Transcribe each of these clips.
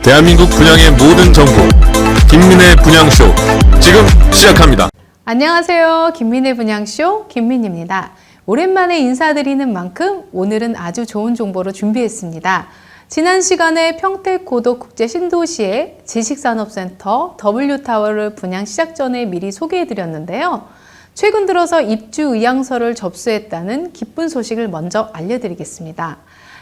대한민국 분양의 모든 정보, 김민의 분양쇼 지금 시작합니다. 안녕하세요. 김민의 분양쇼 김민입니다. 오랜만에 인사드리는 만큼 오늘은 아주 좋은 정보로 준비했습니다. 지난 시간에 평택 고덕국제 신도시의 지식산업센터 W타워를 분양 시작 전에 미리 소개해드렸는데요. 최근 들어서 입주 의향서를 접수했다는 기쁜 소식을 먼저 알려드리겠습니다.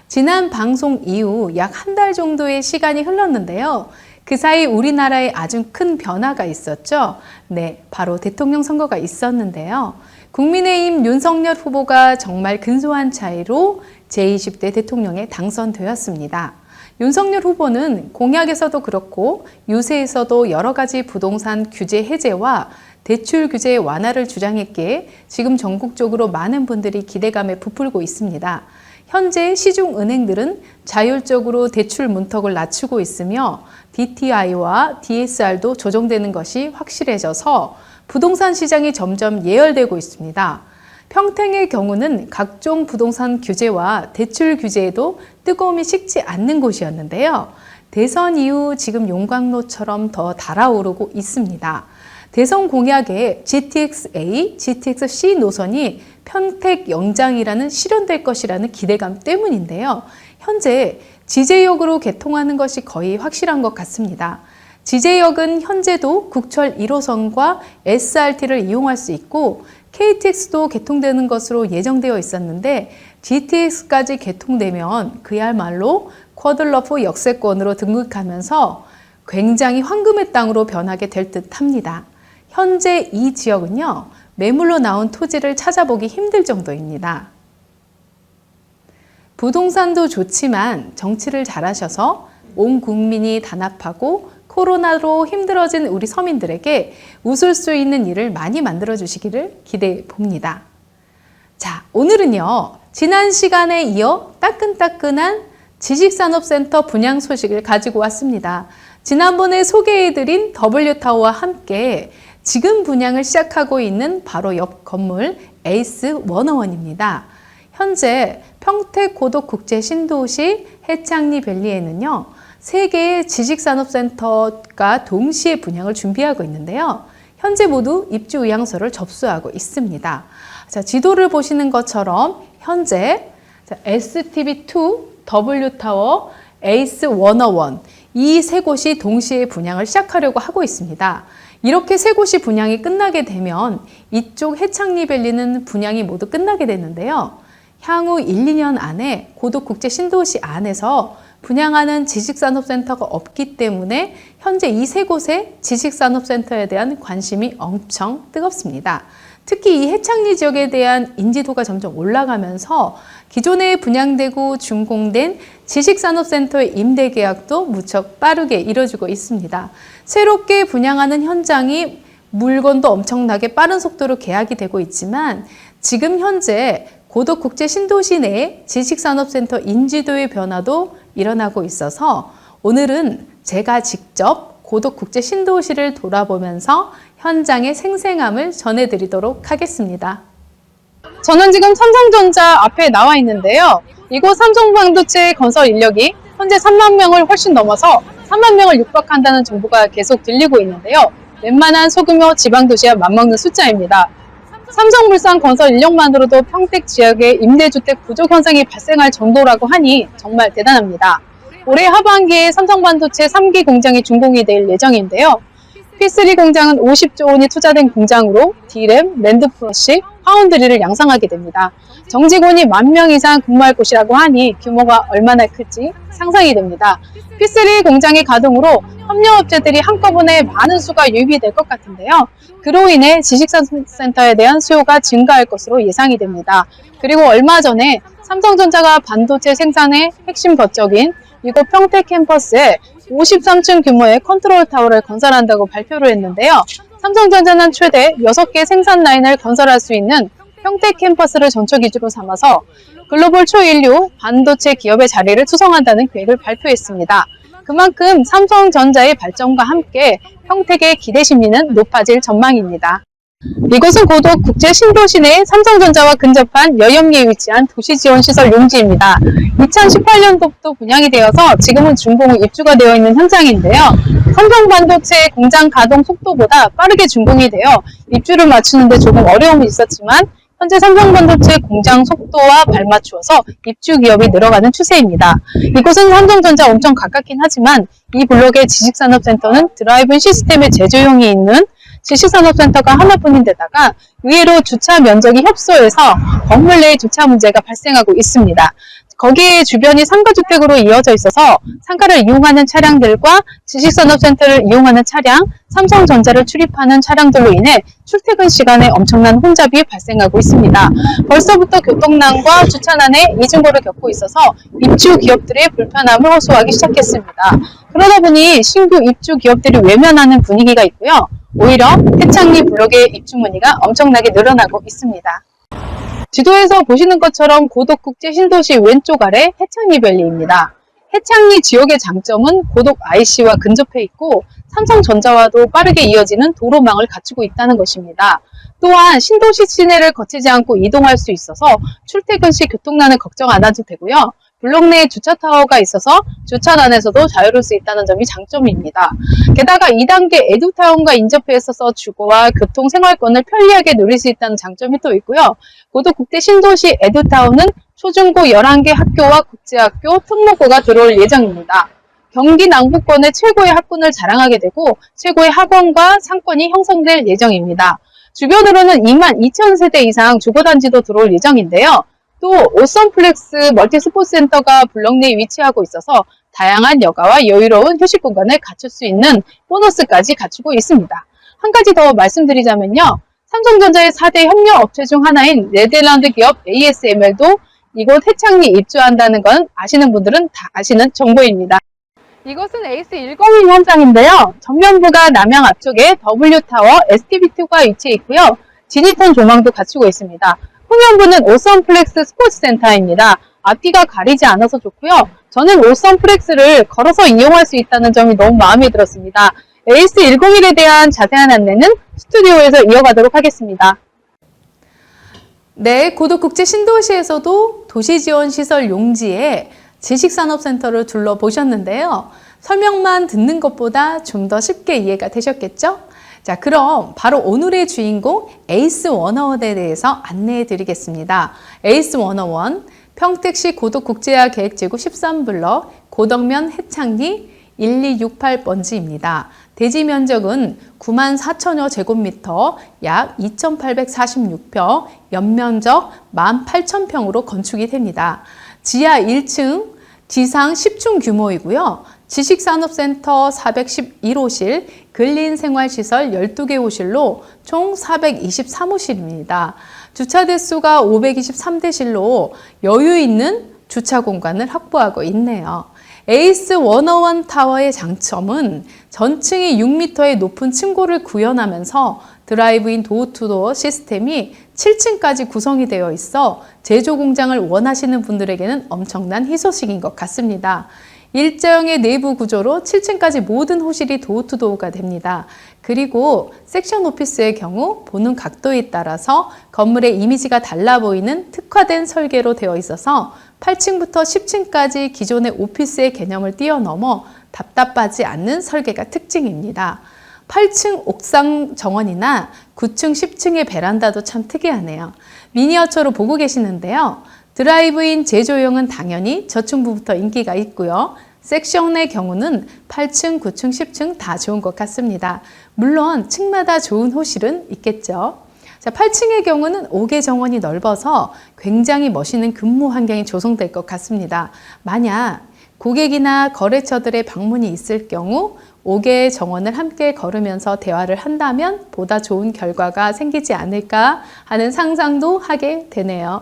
지난 방송 이후 약 한 달 정도의 시간이 흘렀는데요. 그 사이 우리나라에 아주 큰 변화가 있었죠. 네, 바로 대통령 선거가 있었는데요. 국민의힘 윤석열 후보가 정말 근소한 차이로 제20대 대통령에 당선되었습니다. 윤석열 후보는 공약에서도 그렇고 유세에서도 여러 가지 부동산 규제 해제와 대출 규제 완화를 주장했기에 지금 전국적으로 많은 분들이 기대감에 부풀고 있습니다. 현재 시중은행들은 자율적으로 대출 문턱을 낮추고 있으며 DTI와 DSR도 조정되는 것이 확실해져서 부동산 시장이 점점 예열되고 있습니다. 평택의 경우는 각종 부동산 규제와 대출 규제에도 뜨거움이 식지 않는 곳이었는데요. 대선 이후 지금 용광로처럼 더 달아오르고 있습니다. 대선 공약에 GTX-A, GTX-C 노선이 평택 영장이라는 실현될 것이라는 기대감 때문인데요. 현재 지제역으로 개통하는 것이 거의 확실한 것 같습니다. 지제역은 현재도 국철 1호선과 SRT를 이용할 수 있고 KTX도 개통되는 것으로 예정되어 있었는데 GTX까지 개통되면 그야말로 쿼들러프 역세권으로 등극하면서 굉장히 황금의 땅으로 변하게 될 듯합니다. 현재 이 지역은요, 매물로 나온 토지를 찾아보기 힘들 정도입니다. 부동산도 좋지만 정치를 잘하셔서 온 국민이 단합하고 코로나로 힘들어진 우리 서민들에게 웃을 수 있는 일을 많이 만들어 주시기를 기대해 봅니다. 자, 오늘은요, 지난 시간에 이어 따끈따끈한 지식산업센터 분양 소식을 가지고 왔습니다. 지난번에 소개해드린 W타워와 함께 지금 분양을 시작하고 있는 바로 옆 건물 에이스 101입니다. 현재 평택 고덕국제 신도시 해창리 밸리에는요, 3개의 지식산업센터가 동시에 분양을 준비하고 있는데요. 현재 모두 입주 의향서를 접수하고 있습니다. 자, 지도를 보시는 것처럼 현재 STB2, W타워, 에이스 101 이 3곳이 동시에 분양을 시작하려고 하고 있습니다. 이렇게 3곳이 분양이 끝나게 되면 이쪽 해창리 밸리는 분양이 모두 끝나게 되는데요. 향후 1, 2년 안에 고덕국제 신도시 안에서 분양하는 지식산업센터가 없기 때문에 현재 이 3곳의 지식산업센터에 대한 관심이 엄청 뜨겁습니다. 특히 이 해창리 지역에 대한 인지도가 점점 올라가면서 기존에 분양되고 준공된 지식산업센터의 임대 계약도 무척 빠르게 이뤄지고 있습니다. 새롭게 분양하는 현장이 물건도 엄청나게 빠른 속도로 계약이 되고 있지만 지금 현재 고덕국제 신도시 내 지식산업센터 인지도의 변화도 일어나고 있어서 오늘은 제가 직접 고덕국제 신도시를 돌아보면서 현장의 생생함을 전해드리도록 하겠습니다. 저는 지금 삼성전자 앞에 나와 있는데요. 이곳 삼성반도체 건설 인력이 현재 3만 명을 훨씬 넘어서 3만 명을 육박한다는 정보가 계속 들리고 있는데요. 웬만한 소규모 지방도시와 맞먹는 숫자입니다. 삼성물산 건설 인력만으로도 평택 지역에 임대주택 부족 현상이 발생할 정도라고 하니 정말 대단합니다. 올해 하반기에 삼성반도체 3기 공장이 준공이 될 예정인데요. P3 공장은 50조 원이 투자된 공장으로 D램, 랜드프러시, 파운드리를 양성하게 됩니다. 정직원이 10,000명 이상 근무할 곳이라고 하니 규모가 얼마나 클지 상상이 됩니다. P3 공장의 가동으로 협력업체들이 한꺼번에 많은 수가 유입이 될 것 같은데요. 그로 인해 지식산업센터에 대한 수요가 증가할 것으로 예상이 됩니다. 그리고 얼마 전에 삼성전자가 반도체 생산의 핵심 거점인 이곳 평택 캠퍼스에 53층 규모의 컨트롤 타워를 건설한다고 발표를 했는데요. 삼성전자는 최대 6개 생산 라인을 건설할 수 있는 평택 캠퍼스를 전초 기지로 삼아서 글로벌 초인류 반도체 기업의 자리를 수성한다는 계획을 발표했습니다. 그만큼 삼성전자의 발전과 함께 평택의 기대 심리는 높아질 전망입니다. 이곳은 고덕 국제 신도시 내 삼성전자와 근접한 여염리에 위치한 도시지원시설 용지입니다. 2018년도부터 분양이 되어서 지금은 준공 후 입주가 되어 있는 현장인데요. 삼성반도체 공장 가동 속도보다 빠르게 준공이 되어 입주를 맞추는 데 조금 어려움이 있었지만 현재 삼성반도체 공장 속도와 발맞추어서 입주 기업이 늘어가는 추세입니다. 이곳은 삼성전자 엄청 가깝긴 하지만 이 블록의 지식산업센터는 드라이브인 시스템의 제조용이 있는 지식산업센터가 하나뿐인데다가 의외로 주차 면적이 협소해서 건물 내 주차 문제가 발생하고 있습니다. 거기에 주변이 상가주택으로 이어져 있어서 상가를 이용하는 차량들과 지식산업센터를 이용하는 차량, 삼성전자를 출입하는 차량들로 인해 출퇴근 시간에 엄청난 혼잡이 발생하고 있습니다. 벌써부터 교통난과 주차난에 이중고를 겪고 있어서 입주 기업들의 불편함을 호소하기 시작했습니다. 그러다 보니 신규 입주 기업들이 외면하는 분위기가 있고요. 오히려 해창리 블록의 입주 문의가 엄청나게 늘어나고 있습니다. 지도에서 보시는 것처럼 고덕국제 신도시 왼쪽 아래 해창리밸리입니다. 해창리 지역의 장점은 고덕 IC와 근접해 있고 삼성전자와도 빠르게 이어지는 도로망을 갖추고 있다는 것입니다. 또한 신도시 시내를 거치지 않고 이동할 수 있어서 출퇴근 시 교통난을 걱정 안 해도 되고요. 블록 내에 주차타워가 있어서 주차난에서도 자유로울 수 있다는 점이 장점입니다. 게다가 2단계 에듀타운과 인접해 있어서 주거와 교통 생활권을 편리하게 누릴 수 있다는 장점이 또 있고요. 고덕국제 신도시 에듀타운은 초중고 11개 학교와 국제학교, 특목고가 들어올 예정입니다. 경기 남부권의 최고의 학군을 자랑하게 되고 최고의 학원과 상권이 형성될 예정입니다. 주변으로는 22,000세대 이상 주거단지도 들어올 예정인데요. 또 오썸플렉스 멀티스포츠센터가 블록 내에 위치하고 있어서 다양한 여가와 여유로운 휴식 공간을 갖출 수 있는 보너스까지 갖추고 있습니다. 한 가지 더 말씀드리자면요. 삼성전자의 4대 협력업체 중 하나인 네덜란드 기업 ASML도 이곳 해창리 입주한다는 건 아시는 분들은 다 아시는 정보입니다. 이곳은 AS101 현장인데요. 전면부가 남향 앞쪽에 W타워 STB2가 위치해 있고요. 지니턴 조망도 갖추고 있습니다. 후면부는 오썸플렉스 스포츠센터입니다. 앞뒤가 가리지 않아서 좋고요. 저는 오썸플렉스를 걸어서 이용할 수 있다는 점이 너무 마음에 들었습니다. AS101에 대한 자세한 안내는 스튜디오에서 이어가도록 하겠습니다. 네, 고덕국제 신도시에서도 도시지원시설 용지에 지식산업센터를 둘러보셨는데요. 설명만 듣는 것보다 좀 더 쉽게 이해가 되셨겠죠? 자, 그럼 바로 오늘의 주인공 에이스 101에 대해서 안내해 드리겠습니다. 에이스 101, 평택시 고덕국제화 계획지구 13블럭 고덕면 해창리 1268번지입니다. 대지 면적은 94,000여 제곱미터, 약 2,846평, 연면적 18,000평으로 건축이 됩니다. 지하 1층, 지상 10층 규모이고요. 지식산업센터 411호실, 근린생활시설 12개 호실로 총 423호실입니다. 주차 대수가 523대실로 여유 있는 주차 공간을 확보하고 있네요. 에이스 101 타워의 장점은 전층이 6m의 높은 층고를 구현하면서 드라이브인 도어투도어 시스템이 7층까지 구성이 되어 있어 제조 공장을 원하시는 분들에게는 엄청난 희소식인 것 같습니다. 일자형의 내부 구조로 7층까지 모든 호실이 도어투도어가 됩니다. 그리고 섹션 오피스의 경우 보는 각도에 따라서 건물의 이미지가 달라 보이는 특화된 설계로 되어 있어서 8층부터 10층까지 기존의 오피스의 개념을 뛰어넘어 답답하지 않는 설계가 특징입니다. 8층 옥상 정원이나 9층, 10층의 베란다도 참 특이하네요. 미니어처로 보고 계시는데요. 드라이브인 제조용은 당연히 저층부부터 인기가 있고요. 섹션의 경우는 8층, 9층, 10층 다 좋은 것 같습니다. 물론 층마다 좋은 호실은 있겠죠. 자, 8층의 경우는 5개 정원이 넓어서 굉장히 멋있는 근무 환경이 조성될 것 같습니다. 만약 고객이나 거래처들의 방문이 있을 경우 5개의 정원을 함께 걸으면서 대화를 한다면 보다 좋은 결과가 생기지 않을까 하는 상상도 하게 되네요.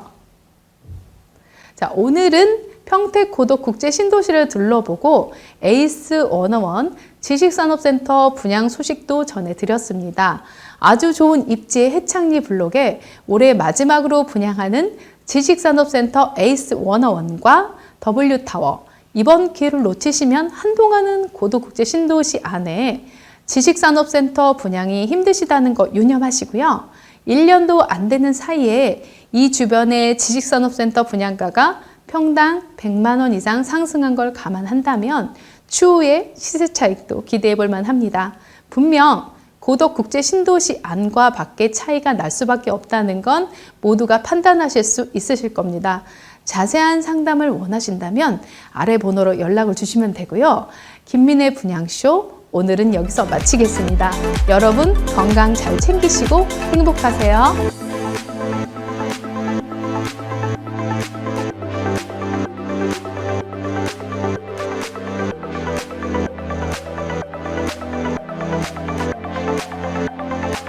자, 오늘은 평택 고덕국제 신도시를 둘러보고 에이스 101 지식산업센터 분양 소식도 전해드렸습니다. 아주 좋은 입지의 해창리 블록에 올해 마지막으로 분양하는 지식산업센터 에이스 101과 W타워, 이번 기회를 놓치시면 한동안은 고덕국제 신도시 안에 지식산업센터 분양이 힘드시다는 거 유념하시고요. 1년도 안 되는 사이에 이 주변의 지식산업센터 분양가가 평당 100만 원 이상 상승한 걸 감안한다면 추후에 시세 차익도 기대해 볼 만합니다. 분명 고덕 국제 신도시 안과 밖의 차이가 날 수밖에 없다는 건 모두가 판단하실 수 있으실 겁니다. 자세한 상담을 원하신다면 아래 번호로 연락을 주시면 되고요. 김민의 분양쇼 오늘은 여기서 마치겠습니다. 여러분 건강 잘 챙기시고 행복하세요.